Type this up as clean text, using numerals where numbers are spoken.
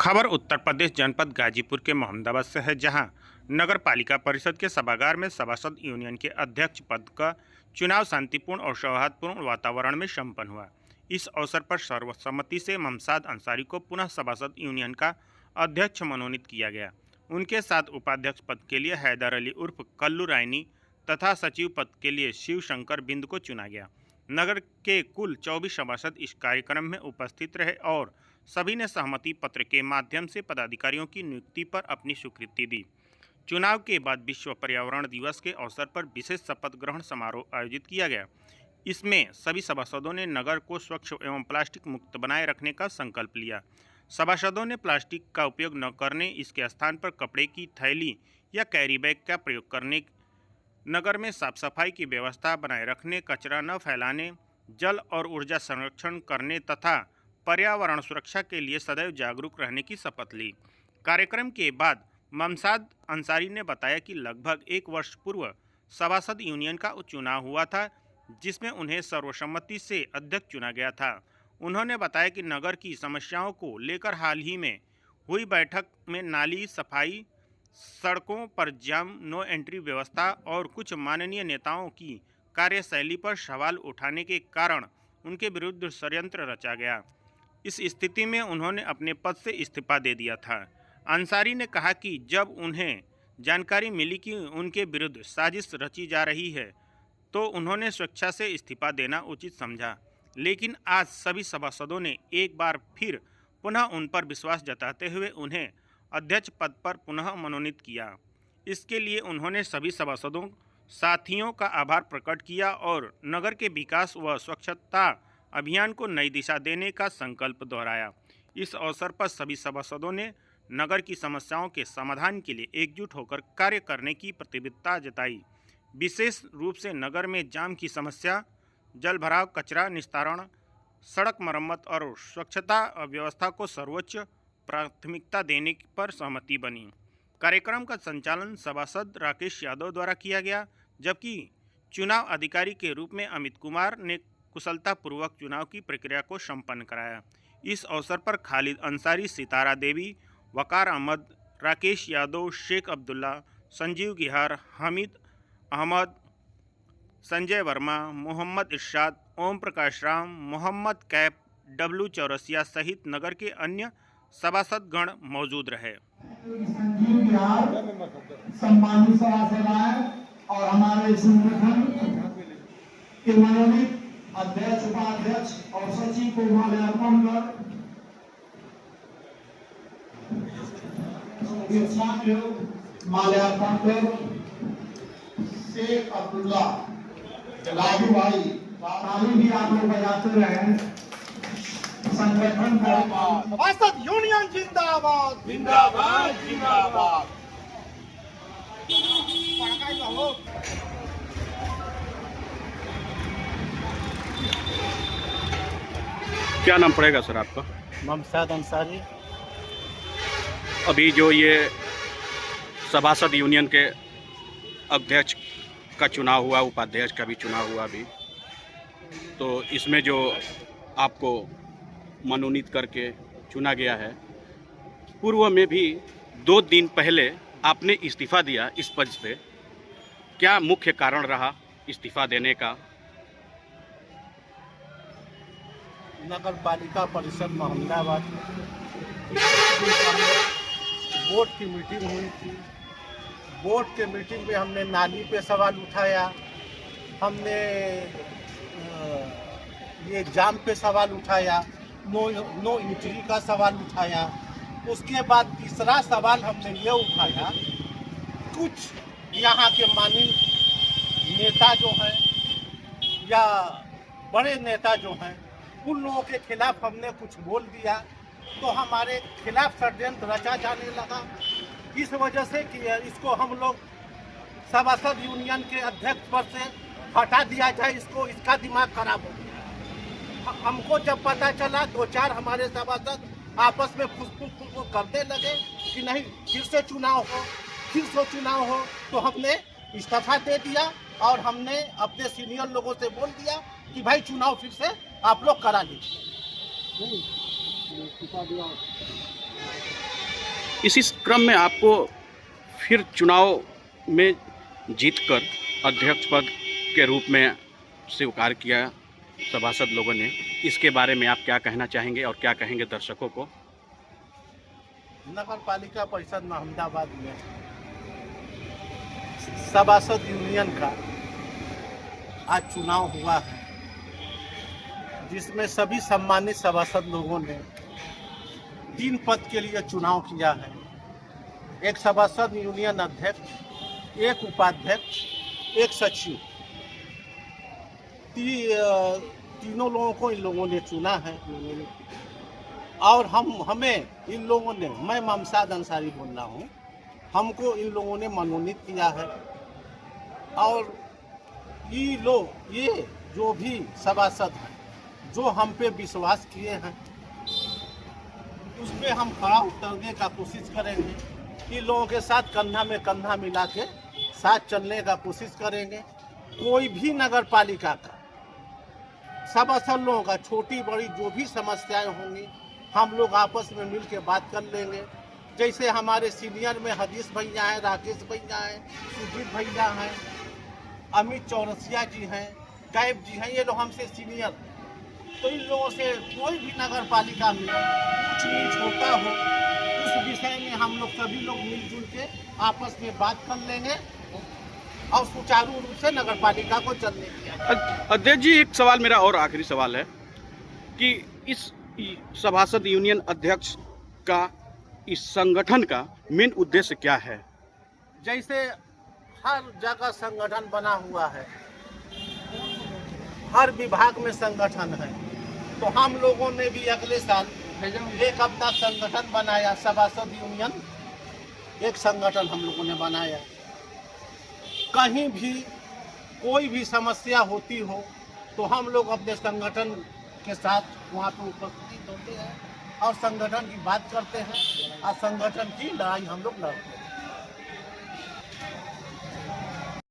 खबर उत्तर प्रदेश जनपद गाजीपुर के मोहम्मदाबाद से है, जहां नगर पालिका परिषद के सभागार में सभासद यूनियन के अध्यक्ष पद का चुनाव शांतिपूर्ण और सौहार्दपूर्ण वातावरण में संपन्न हुआ। इस अवसर पर सर्वसम्मति से ममसाद अंसारी को पुनः सभासद यूनियन का अध्यक्ष मनोनीत किया गया। उनके साथ उपाध्यक्ष पद के लिए हैदर अली उर्फ कल्लू रायनी तथा सचिव पद के लिए शिव शंकर बिंद को चुना गया। नगर के कुल 24 सभासद इस कार्यक्रम में उपस्थित रहे और सभी ने सहमति पत्र के माध्यम से पदाधिकारियों की नियुक्ति पर अपनी स्वीकृति दी। चुनाव के बाद विश्व पर्यावरण दिवस के अवसर पर विशेष शपथ ग्रहण समारोह आयोजित किया गया। इसमें सभी सभासदों ने नगर को स्वच्छ एवं प्लास्टिक मुक्त बनाए रखने का संकल्प लिया। सभासदों ने प्लास्टिक का उपयोग न करने, इसके स्थान पर कपड़े की थैली या कैरी बैग का प्रयोग करने, नगर में साफ सफाई की व्यवस्था बनाए रखने, कचरा न फैलाने, जल और ऊर्जा संरक्षण करने तथा पर्यावरण सुरक्षा के लिए सदैव जागरूक रहने की शपथ ली। कार्यक्रम के बाद ममसाद अंसारी ने बताया कि लगभग 1 वर्ष पूर्व सभासद यूनियन का चुनाव हुआ था, जिसमें उन्हें सर्वसम्मति से अध्यक्ष चुना गया था। उन्होंने बताया कि नगर की समस्याओं को लेकर हाल ही में हुई बैठक में नाली सफाई, सड़कों पर जाम, नो एंट्री व्यवस्था और कुछ माननीय नेताओं की कार्यशैली पर सवाल उठाने के कारण उनके विरुद्ध षड्यंत्र रचा गया। इस स्थिति में उन्होंने अपने पद से इस्तीफा दे दिया था। अंसारी ने कहा कि जब उन्हें जानकारी मिली कि उनके विरुद्ध साजिश रची जा रही है तो उन्होंने स्वेच्छा से इस्तीफा देना उचित समझा, लेकिन आज सभी सभासदों ने एक बार फिर पुनः उन पर विश्वास जताते हुए उन्हें अध्यक्ष पद पर पुनः मनोनीत किया। इसके लिए उन्होंने सभी सभासदों साथियों का आभार प्रकट किया और नगर के विकास व स्वच्छता अभियान को नई दिशा देने का संकल्प दोहराया। इस अवसर पर सभी सभासदों ने नगर की समस्याओं के समाधान के लिए एकजुट होकर कार्य करने की प्रतिबद्धता जताई। विशेष रूप से नगर में जाम की समस्या, जल भराव, कचरा निस्तारण, सड़क मरम्मत और स्वच्छता व्यवस्था को सर्वोच्च प्राथमिकता देने पर सहमति बनी। कार्यक्रम का संचालन सभासद राकेश यादव द्वारा किया गया, जबकि चुनाव अधिकारी के रूप में अमित कुमार ने कुशलतापूर्वक चुनाव की प्रक्रिया को संपन्न कराया। इस अवसर पर खालिद अंसारी, सितारा देवी, वकार अहमद, राकेश यादव, शेख अब्दुल्ला, संजीव गिहार, हामिद अहमद, संजय वर्मा, मोहम्मद इरशाद, ओम प्रकाश राम, मोहम्मद कैफ, डब्लू चौरसिया सहित नगर के अन्य सभासदगण मौजूद रहे। संजीव गिहार सम्मानित सभासद और हमारे संगठन के मनोनीत अध्यक्ष, उपाध्यक्ष और सचिव को माल्यार्पण कर शेख अब्दुल्ला, राजू भाई, ताली भी आप लोग बजाते रहे। संगठन सभासद यूनियन जिंदाबाद जिंदाबाद जिंदाबाद। क्या नाम पड़ेगा सर आपका? ममसाद अंसारी। अभी जो ये सभासद यूनियन के अध्यक्ष का चुनाव हुआ, उपाध्यक्ष का भी चुनाव हुआ अभी, तो इसमें जो आपको मनोनीत करके चुना गया है, पूर्व में भी 2 दिन पहले आपने इस्तीफा दिया इस पद से। क्या मुख्य कारण रहा इस्तीफा देने का? नगर पालिका परिषद मोहम्मदाबाद बोर्ड की मीटिंग हुई थी। बोर्ड के मीटिंग में हमने नाली पे सवाल उठाया, हमने ये जाम पे सवाल उठाया, नो एंट्री का सवाल उठाया। उसके बाद तीसरा सवाल हमने ये उठाया, कुछ यहाँ के माननीय नेता जो हैं या बड़े नेता जो हैं, उन लोगों के खिलाफ हमने कुछ बोल दिया तो हमारे खिलाफ षड्यंत्र रचा जाने लगा। इस वजह से कि इसको हम लोग सभासद यूनियन के अध्यक्ष पद से हटा दिया जाए, इसका दिमाग खराब हो गया। हमको जब पता चला 2-4 हमारे सभासद आपस में फुसफुस करने लगे कि नहीं फिर से चुनाव हो, तो हमने इस्तीफा दे दिया और हमने अपने सीनियर लोगों से बोल दिया कि भाई चुनाव फिर से आप लोग करा लीजिए। इसी क्रम में आपको फिर चुनाव में जीतकर अध्यक्ष पद के रूप में स्वीकार किया सभासद लोगों ने, इसके बारे में आप क्या कहना चाहेंगे और क्या कहेंगे दर्शकों को? नगर पालिका परिषद मोहम्मदाबाद में सभासद यूनियन का आज चुनाव हुआ है, जिसमें सभी सम्मानित सभासद लोगों ने 3 पद के लिए चुनाव किया है। एक सभासद यूनियन अध्यक्ष, एक उपाध्यक्ष, एक सचिव। तीनों लोगों को इन लोगों ने चुना है और हमें इन लोगों ने, मैं ममसाद अंसारी बोल रहा हूँ, हमको इन लोगों ने मनोनीत किया है। और ये जो भी सभासद हैं जो हम पे विश्वास किए हैं, उस पर हम खड़ा उतरने का कोशिश करेंगे। इन लोगों के साथ कंधा में कंधा मिला के साथ चलने का कोशिश करेंगे। कोई भी नगर पालिका का सभासद लोगों का छोटी बड़ी जो भी समस्याएं होंगी, हम लोग आपस में मिल के बात कर लेंगे। जैसे हमारे सीनियर में हदीस भैया हैं, राकेश भैया हैं, सुजीत भैया हैं, अमित चौरसिया जी हैं, कैब जी हैं, ये लोग हमसे सीनियर। तो इन लोगों से कोई भी नगर पालिका में कुछ नीच होता हो, उस विषय में हम लोग सभी लोग मिलजुल के आपस में बात कर लेंगे और सुचारू रूप से नगर पालिका को चलने दिया। अध्यक्ष जी, एक सवाल मेरा और आखिरी सवाल है कि इस सभासद यूनियन अध्यक्ष का, इस संगठन का मेन उद्देश्य क्या है? जैसे हर जगह संगठन बना हुआ है, हर विभाग में संगठन है, तो हम लोगों ने भी अगले साल एक अपना संगठन बनाया, सभासद यूनियन एक संगठन हम लोगों ने बनाया। कहीं भी कोई भी समस्या होती हो तो हम लोग अपने संगठन के साथ वहाँ पर उपस्थित होते हैं और संगठन की बात करते हैं और संगठन की लड़ाई हम लोग लड़ते हैं।